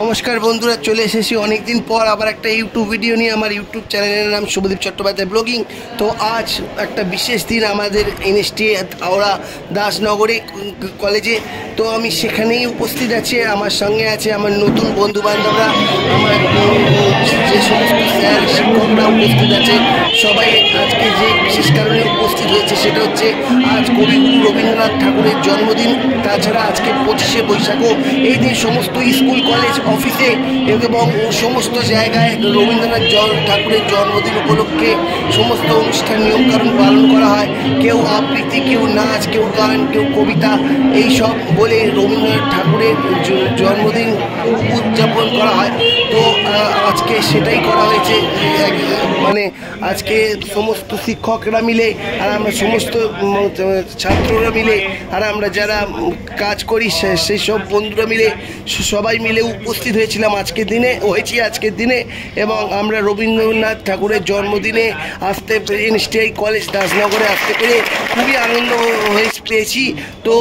নমস্কার বন্ধুরা, চলে এসেছি অনেকদিন পর আবার একটা ইউটিউব ভিডিও নিয়ে। আমার ইউটিউব চ্যানেলের নাম শুভদীপ চট্টোপাধ্যায় ব্লগিং। তো আজ একটা বিশেষ দিন আমাদের এনএসটি হাওড়া দাসনগরে কলেজে। তো আমি সেখানেই উপস্থিত আছি। আমার সঙ্গে আছে আমার নতুন বন্ধু বান্ধবরা, আমার যে সমস্ত স্যার শিক্ষকরা উপস্থিত আছে। সবাই আজকে যে বিশেষ কারণে উপস্থিত হয়েছে সেটা হচ্ছে আজ কবিগুরু রবীন্দ্রনাথ ঠাকুরের জন্মদিন। তাছাড়া আজকে 25শে বৈশাখও। এই দিন সমস্ত স্কুল কলেজ অফিসে এবং সমস্ত জায়গায় রবীন্দ্রনাথ ঠাকুরের জন্মদিন উপলক্ষে সমস্ত অনুষ্ঠান নিয়মকানুন পালন করা হয়। কেউ আবৃত্তি, কেউ নাচ, কেউ গান, কেউ কবিতা, এই সব বলে রবীন্দ্রনাথ ঠাকুরের জন্মদিন উদযাপন করা হয়। তো আজকে সেটাই করা হয়েছে। মানে আজকে সমস্ত শিক্ষকরা মিলে আর আমরা সমস্ত ছাত্ররা মিলে আর আমরা যারা কাজ করি সেই সব বন্ধুরা মিলে সবাই মিলে উপস্থিত হয়েছিলাম আজকের দিনে। এবং আমরা রবীন্দ্রনাথ ঠাকুরের জন্মদিনে আসতে পেরে এনএসটিআই কলেজ দাসনগরে আসতে পেরে খুবই আনন্দ পেয়েছি। তো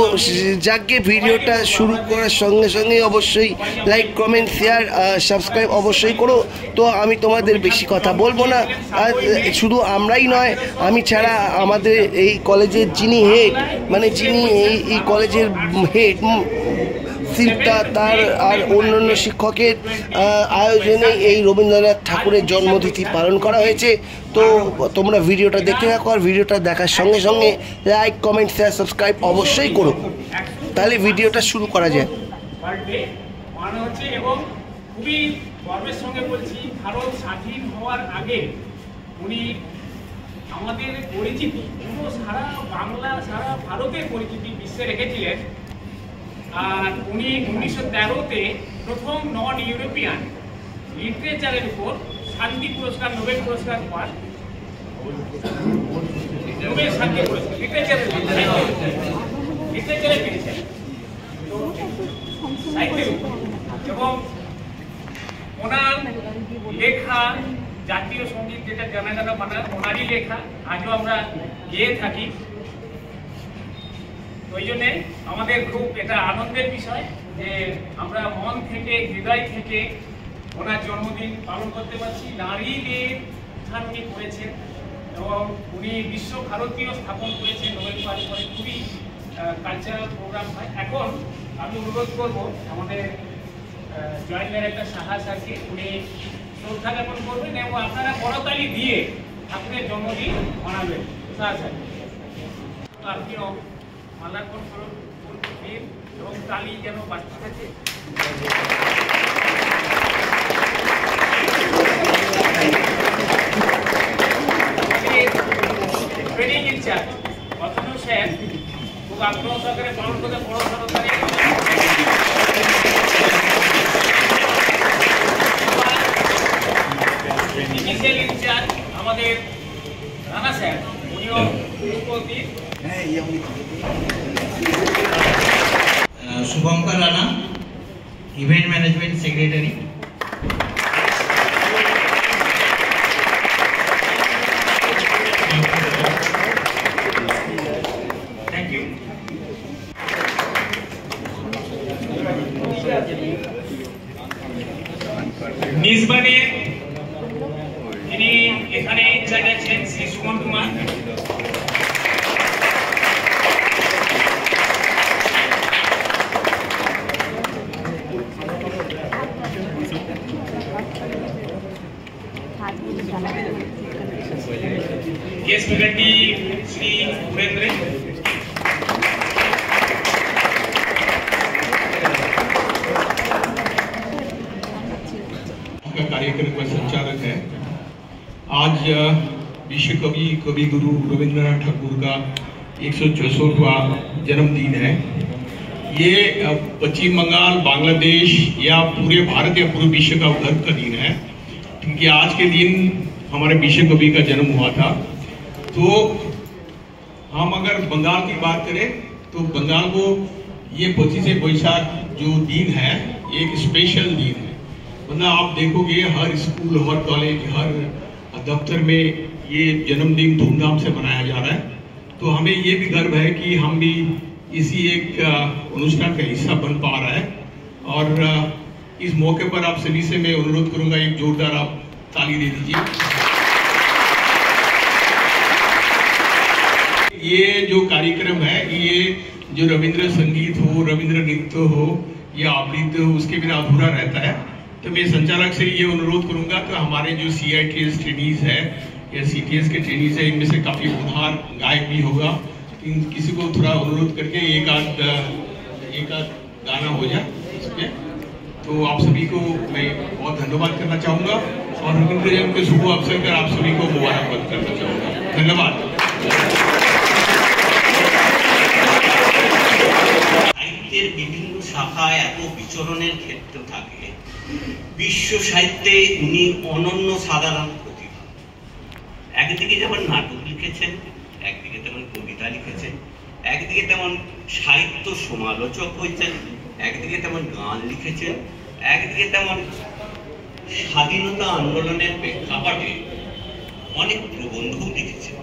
যাকে ভিডিওটা শুরু করার সঙ্গে সঙ্গে অবশ্যই লাইক, কমেন্ট, শেয়ার, সাবস্ক্রাইব অবশ্যই করো। তো আমি তোমাদের বেশি কথা বলবো না। আর শুধু আমরাই নয়, আমি ছাড়া আমাদের এই কলেজের যিনি হেড, মানে যিনি এই কলেজের হেড শিল্পটা তার আর অন্যান্য শিক্ষকের আয়োজনে এই রবীন্দ্রনাথ ঠাকুরের জন্মতিথি পালন করা হয়েছে। তো তোমরা ভিডিওটা দেখতে থাকো আর ভিডিওটা দেখার সঙ্গে সঙ্গে লাইক, কমেন্ট, শেয়ার, সাবস্ক্রাইব অবশ্যই করো। তাহলে ভিডিওটা শুরু করা যায়। এবং খুবই গর্বের সঙ্গে বলছি, ভারত স্বাধীন হওয়ার আগে উনি আমাদের পরিচিতি পুরো সারা বাংলা, সারা ভারতের পরিচিতি বিশ্বে রেখেছিলেন। আর উনি 1913-তে প্রথম নন ইউরোপিয়ান লিটারেচারের উপর শান্তি পুরস্কার, নোবেল পুরস্কার পান। নোবেল শান্তি পুরস্কার লিটারেচারে পেয়েছেন সাহিত্যের উপর। এবং ওনার লেখা জাতীয় সঙ্গীত, যেটা জানা বানান, ওনারই লেখা আজও আমরা গেয়ে থাকি। ওই জন্যে আমাদের খুব এটা আনন্দের বিষয় যে আমরা মন থেকে, হৃদয় থেকে ওনার জন্মদিন পালন করতে পারছি। নারীদের উত্থান উনি করেছেন এবং উনি বিশ্বভারতীও স্থাপন করেছেন। নোবেল পাস করে খুবই কালচারাল প্রোগ্রাম হয়। এখন আমি অনুরোধ করব আমাদের জয়েন্ট ডাইরেক্টর সাহা স্যারকে, উনি শ্রদ্ধা জ্ঞাপন করবেন এবং আপনারা করতালি দিয়ে ঠাকুরের জন্মদিন মানাবেন। সাহা স্যার আপনিও মালার্পণ করুন এবং তালি যেন বাড়তে থাকে। ট্রেনিং ইনচার্জ অতনু সেন খুব আগ্রহ সহকারে পালন করতে বড় সরকারি ইনিশিয়াল ইনচার্জ আমাদের রানা স্যার, উনিও উপস্থিত। Shubhankar Rana, event management secretary. Thank you. निजबाने যিনি এখানে ইনচার্জ আছেন শ্রী সুমন কুমার। Guest faculty Shri Upendra. का कार्यक्रम का संचालक है। आज विश्व कवि कविगुरु रविंद्रनाथ ठाकुर का 164वां जन्मदिन है। ये पश्चिम बंगाल, बांग्लादेश या पूरे भारत या पूरे विश्व का गर्व का दिन है, क्योंकि आज के दिन हमारे विश्व कवि का जन्म हुआ था। तो हम अगर बंगाल की बात करें तो बंगाल को ये 25 बैसाख जो दिन है एक स्पेशल दिन है। मतलब आप देखोगे हर स्कूल, हर कॉलेज, हर दफ्तर में ये जन्मदिन धूमधाम से मनाया जा रहा है। तो हमें ये भी गर्व है कि हम भी इसी एक अनुष्ठान का हिस्सा बन पा रहा है। और इस मौके पर आप सभी से मैं अनुरोध करूंगा, एक जोरदार आप ताली दे दीजिए। ये जो कार्यक्रम है, ये जो रविंद्र संगीत हो, रविंद्र नृत्य हो या आवृत्ति हो, उसके बिना अधूरा रहता है। तो मैं संचालक से ये अनुरोध करूंगा कि हमारे जो CITS ट्रेनीज है या CTS के ट्रेनीज है, इनमें से काफी उधार गायक भी होगा, किसी को थोड़ा अनुरोध करके एक आध गाना हो जाए इसमें। तो आप सभी को मैं बहुत धन्यवाद करना चाहूंगा और रविंद्र जयंती के शुभ अवसर पर आप सभी को मुबारकबाद करना चाहूंगा। धन्यवाद। সাহিত্যের বিভিন্ন শাখায় এত বিচরণের ক্ষেত্র থাকে, বিশ্ব সাহিত্যে উনি অনন্য সাধারণ প্রতিভা। একদিকে যেমন নাটক লিখেছেন, একদিকে তেমন কবিতা লিখেছেন, একদিকে তেমন সাহিত্য সমালোচক হয়েছেন, একদিকে তেমন গান লিখেছেন, একদিকে তেমন স্বাধীনতা আন্দোলনের প্রেক্ষাপটে অনেক প্রবন্ধও লিখেছেন।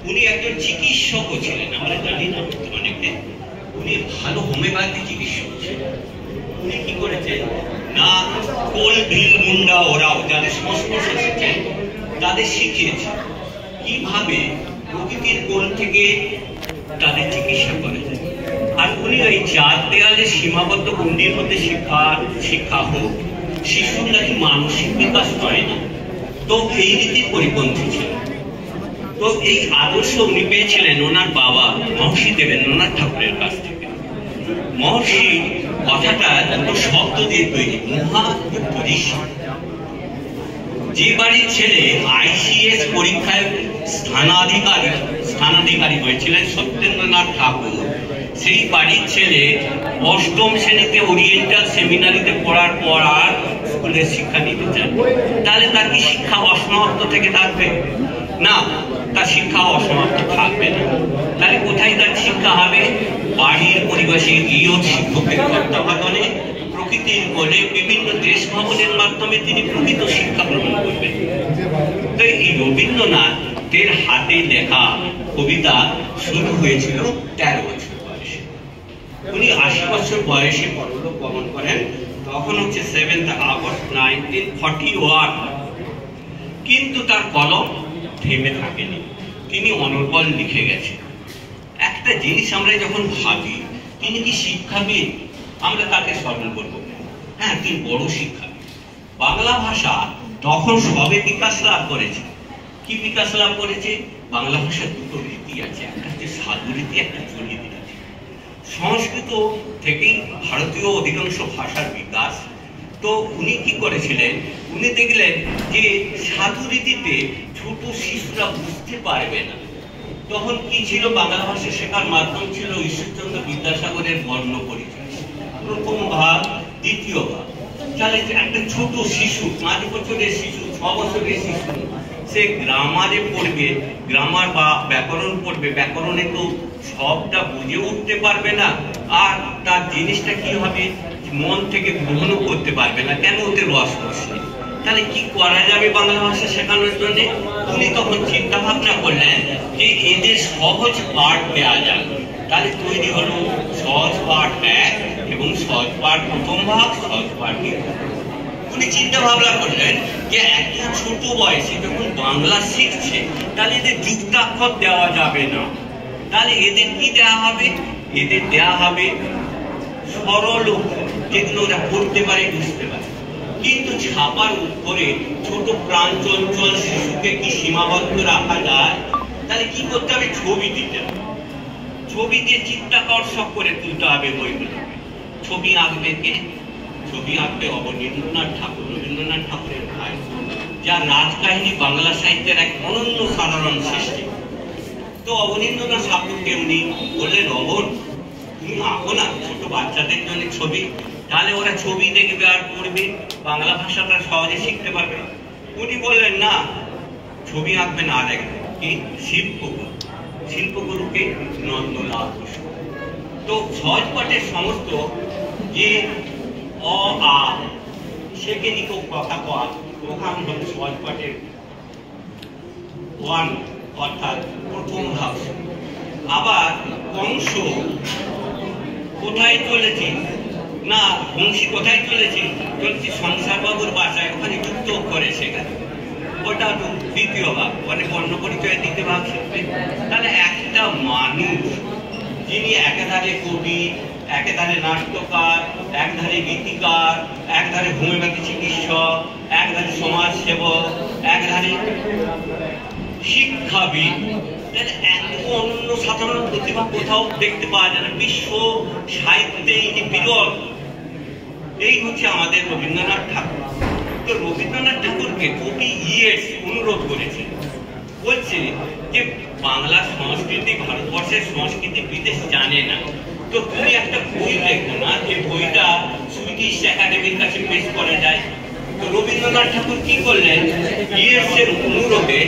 উনি একজন চিকিৎসকও ছিলেন, আমরা জানি না অনেকে। উনি ভালো হোমিওপ্যাথি চিকিৎসক ছিলেন। উনি কি করেছেন না, কোল ভিল মুন্ডা ওরাও যাদের সংস্পর্শে এসেছেন তাদের শিখিয়েছেন কিভাবে প্রকৃতির কোল থেকে তাদের চিকিৎসা করে। আর উনি ওই 4 দেয়ালে সীমাবদ্ধ গণ্ডির মধ্যে শিক্ষা হোক, শিশুর নাকি মানসিক বিকাশ হয় না, তো এই রীতির পরিপন্থী ছিলেন। তো এই আদর্শ উনি পেয়েছিলেন ওনার বাবা মহর্ষি দেবেন্দ্রনাথ ঠাকুরের কাছ থেকে। মহর্ষি কথাটা দুটো শব্দ দিয়ে তৈরি, মহাপরিষি। যে বাড়ির ছেলে ICS পরীক্ষায় স্থানাধিকারী হয়েছিলেন সত্যেন্দ্রনাথ ঠাকুর, সেই বাড়ির ছেলে 8ম শ্রেণীতে ওরিয়েন্টাল সেমিনারিতে পড়ার পর আর স্কুলের শিক্ষা নিতে চান, তাহলে তার কি শিক্ষা অসমাপ্ত থেকে থাকবে? না, তার শিক্ষা অসমাপ্ত থাকবে না। তাহলে কোথায় তার শিক্ষা হবে? বাড়ির পরিবেশে গৃহ শিক্ষকের তত্ত্বাবধানে প্রকৃতির কোলে বিভিন্ন দেশ ভ্রমণের মাধ্যমে তিনি প্রকৃত শিক্ষা গ্রহণ করবেন। তো এই রবীন্দ্রনাথের হাতে লেখা কবিতা শুরু হয়েছিল 13 বছর বয়সে। উনি 80 বছর বয়সে পরলোক গমন করেন, তখন হচ্ছে 7 আগস্ট 1941। কিন্তু তার কলম থেমে থাকেনি, তিনি অনর্গল লিখে গেছেন। একটা জিনিস আমরা যখন ভাবি তিনি কি শিক্ষাবিদ, আমরা তাকে স্মরণ করবো। হ্যাঁ, তিনি বড় শিক্ষাবিদ। বাংলা ভাষা তখন সবে বিকাশ লাভ করেছে। কি বিকাশ লাভ করেছে? বাংলা ভাষার দুটো রীতি আছে, একটা হচ্ছে সাধু রীতি, একটা চলিত রীতি। সংস্কৃত থেকেই ভারতীয় অধিকাংশ ভাষার বিকাশ। তো উনি কি করেছিলেন, উনি দেখলেন যে সাধু রীতিতে ছোট শিশুরা বুঝতে পারবে না। তখন কি ছিল? বাংলা ভাষা শেখার মাধ্যম ছিল ঈশ্বরচন্দ্র বিদ্যাসাগরের বর্ণ পরিচয়, প্রথম ভাগ, দ্বিতীয় ভাগ। তাহলে একটা ছোট শিশু, 5 বছরের শিশু, 6 বছরের শিশু, সে গ্রামারে পড়বে, গ্রামার বা ব্যাকরণ পড়বে, ব্যাকরণে তো সবটা বুঝে উঠতে পারবে না, আর তার জিনিসটা কি হবে, মন থেকে গ্রহণও করতে পারবে না। কেন? ওতে রস বসে। তাহলে কি করা যাবে বাংলা ভাষা শেখানোর জন্য? উনি তখন চিন্তা ভাবনা করলেন যে এদের সহজ পাঠ দেওয়া যাক। তাহলে তৈরি হলো সহজ পাঠ 1 এবং সহজ পাঠ প্রথম ভাগ, সহজ পাঠ 2। উনি চিন্তা ভাবনা করলেন যে এত ছোট বয়সে যখন বাংলা শিখছে, তাহলে এদের যুক্তাক্ষর দেওয়া যাবে না। তাহলে এদের কি দেওয়া হবে? এদের দেওয়া হবে সরল অক্ষর, যেগুলো ওরা পড়তে পারে, বুঝতে পারে। কিন্তু ছাপার উপরে ছোট প্রাণ চঞ্চল শিশুকে কি সীমাবদ্ধ রাখা যায়? তাহলে কি করতে হবে? ছবি দিতে হবে। ছবি দিয়ে চিত্তাকর্ষক করে তুলতে হবে বইগুলোকে। ছবি আঁকবে কে? ছবি আঁকবে অবনীন্দ্রনাথ ঠাকুর, রবীন্দ্রনাথ ঠাকুরের ভাই, যার রাজকাহিনী বাংলা সাহিত্যের এক অনন্য সাধারণ সৃষ্টি। তো অবনীন্দ্রনাথ ঠাকুরকে উনি বললেন, অবন তুমি আঁকো না ছোট বাচ্চাদের জন্য ছবি, তাহলে ওরা ছবি দেখবে আর পড়বে, বাংলা ভাষাটা সহজে শিখতে পারবে। উনি বললেন না, ছবি আঁকবে না, দেখবে কি শিল্পগুরু, শিল্পগুরুকে নন্দলাল বসু। তো সহজ পাঠের সমস্ত যে অ আ সেকে নিকো কথা কয়, ওখান হলো সহজ পাঠের 1, অর্থাৎ প্রথম ভাগ। আবার কংস কোথায় চলেছে? না বংশী কোথায় চলেছি, চলছি সংসারবাবুর বাসায়, ওখানে যুক্ত করে সেখানে, ওটা তো দ্বিতীয় ভাগ, মানে বর্ণ পরিচয় দিতে ভাগ শিখবে। তাহলে একটা মানুষ যিনি একেধারে কবি, একেধারে নাট্যকার, একধারে গীতিকার, একধারে হোমিওপ্যাথি চিকিৎসক, একধারে সমাজসেবক, একধারে শিক্ষাবিদ, এত অন্য সাধারণ প্রতিভা কোথাও দেখতে পাওয়া যায় না বিশ্ব সাহিত্যে, এই যে বিরল। এই হচ্ছে আমাদের রবীন্দ্রনাথ ঠাকুর। তো রবীন্দ্রনাথ ঠাকুরকে কবি ইয়েটস অনুরোধ করেছে, বলছে যে বাংলার সংস্কৃতি, ভারতবর্ষের সংস্কৃতি বিদেশ জানে না, তো তুমি একটা বই লেখো না, যে বইটা সুইডিশ একাডেমির কাছে পেশ করা যায়। তো রবীন্দ্রনাথ ঠাকুর কি করলেন, ইয়েটস এর অনুরোধে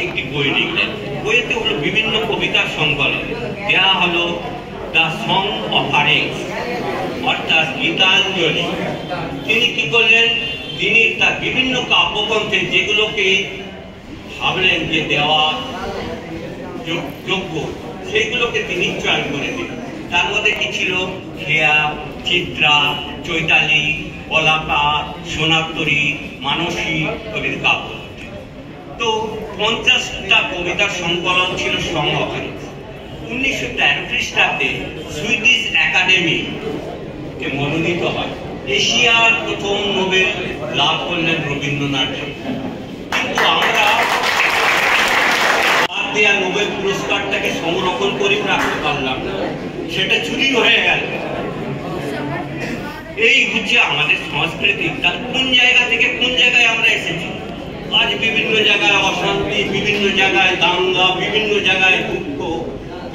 একটি বই লিখলেন। বইতে হলো বিভিন্ন কবিতার সংকলন, দেয়া হলো দ্য সং অফারিংস, অর্থাৎ গীতাঞ্জলি। তিনি কি করলেন, তিনি তার বিভিন্ন কাব্যগ্রন্থে যেগুলোকে ভাবলেন যে দেওয়া যোগ্য, সেইগুলোকে তিনি চয়ন করে দিলেন। তার মধ্যে কি ছিল, খেয়া, চিত্রা, চৈতালি, অলাকা, সোনাত্তরী, মানসী কবির কাব্য। তো 50টা কবিতার সংকলন ছিল সং অফারিংস। 1913 খ্রিস্টাব্দে সুইডিশ একাডেমি মনোনীত হয়। এশিয়ার প্রথম নোবেল লাভ করলেন রবীন্দ্রনাথ ঠাকুর। কিন্তু আমরা দেয়া নোবেল পুরস্কারটাকে সংরক্ষণ করে রাখতে পারলাম না, সেটা চুরি হয়ে গেল। এই হচ্ছে আমাদের সংস্কৃতি। তার কোন জায়গা থেকে কোন জায়গায় আমরা এসেছি। আজ বিভিন্ন জায়গায় অশান্তি, বিভিন্ন জায়গায় দাঙ্গা, বিভিন্ন জায়গায় দুঃখ,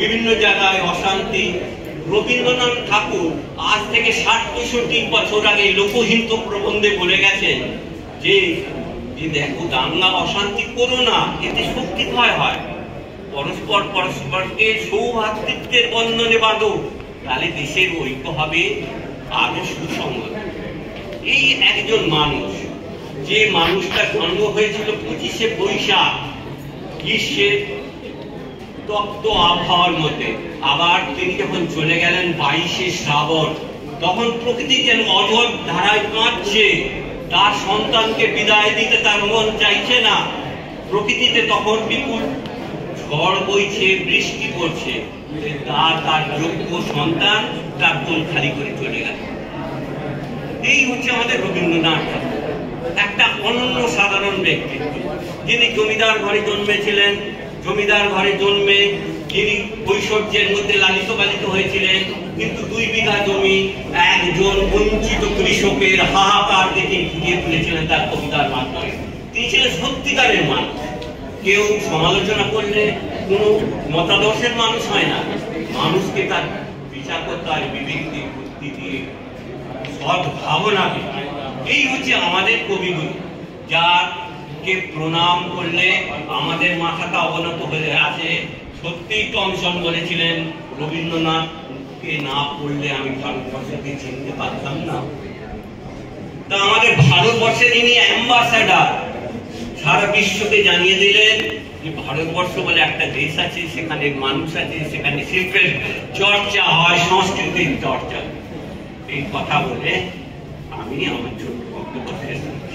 বিভিন্ন জায়গায় অশান্তি। রবীন্দ্রনাথ ঠাকুর আজ থেকে 60-65 বছর আগে লোকহিত প্রবন্ধে বলে গেছেন যে দেখো দাঙ্গা অশান্তি করো না, এতে শক্তি ক্ষয় হয়, পরস্পর পরস্পরকে সৌভ্রাতৃত্বের বন্ধনে বাঁধো, তাহলে দেশের ঐক্য হবে আরো সুসংগত। এই একজন মানুষ, যে মানুষটা জন্ম হয়েছিল 25শে বৈশাখ, গ্রীষ্মের তপ্ত আবহাওয়ার মধ্যে, আবার তিনি যখন চলে গেলেন 22শে শ্রাবণ, তখন প্রকৃতি যেন অঝোর ধারায় কাঁদছে, তার সন্তানকে বিদায় দিতে তার মন চাইছে না। প্রকৃতিতে তখন বিপুল ঝড় বইছে, বৃষ্টি পড়ছে, তার যোগ্য সন্তান তার কোল খালি করে চলে গেল। এই হচ্ছে আমাদের রবীন্দ্রনাথ ঠাকুর, একটা অনন্য সাধারণ ব্যক্তিত্ব, যিনি জমিদার ঘরে জন্মেছিলেন। জমিদার ঘরে জন্মে যিনি ঐশ্বর্যের মধ্যে লালিত পালিত হয়েছিলেন, কিন্তু 2 বিঘা জমি একজন বঞ্চিত কৃষকের হাহাকার দেখে ফুটিয়ে তুলেছিলেন তার কবিতার মাধ্যমে। তিনি ছিলেন সত্যিকারের মানুষ। কেউ সমালোচনা করলে কোনো মতাদর্শের মানুষ হয় না, মানুষকে তার বিচার করতে হয় বিবেক দিয়ে, বুদ্ধি দিয়ে, সৎ ভাবনা দিয়ে। এই হচ্ছে আমাদের কবিগুরু, যারকে প্রণাম করলে আমাদের মাথাটা অবনত হয়ে আছে। সত্যিই টমসন বলেছিলেন, রবীন্দ্রনাথকে না পড়লে আমি ভারতবর্ষকে চিনতে পারতাম না। তা আমাদের ভারতবর্ষে যিনি অ্যাম্বাসাডার, সারা বিশ্বকে জানিয়ে দিলেন যে ভারতবর্ষ বলে একটা দেশ আছে, সেখানে মানুষ আছে, সেখানে শিল্পের চর্চা হয়, সংস্কৃতির চর্চা। এই কথা বলে আমি আমার ছোট্ট বক্তব্য শেষ করছি।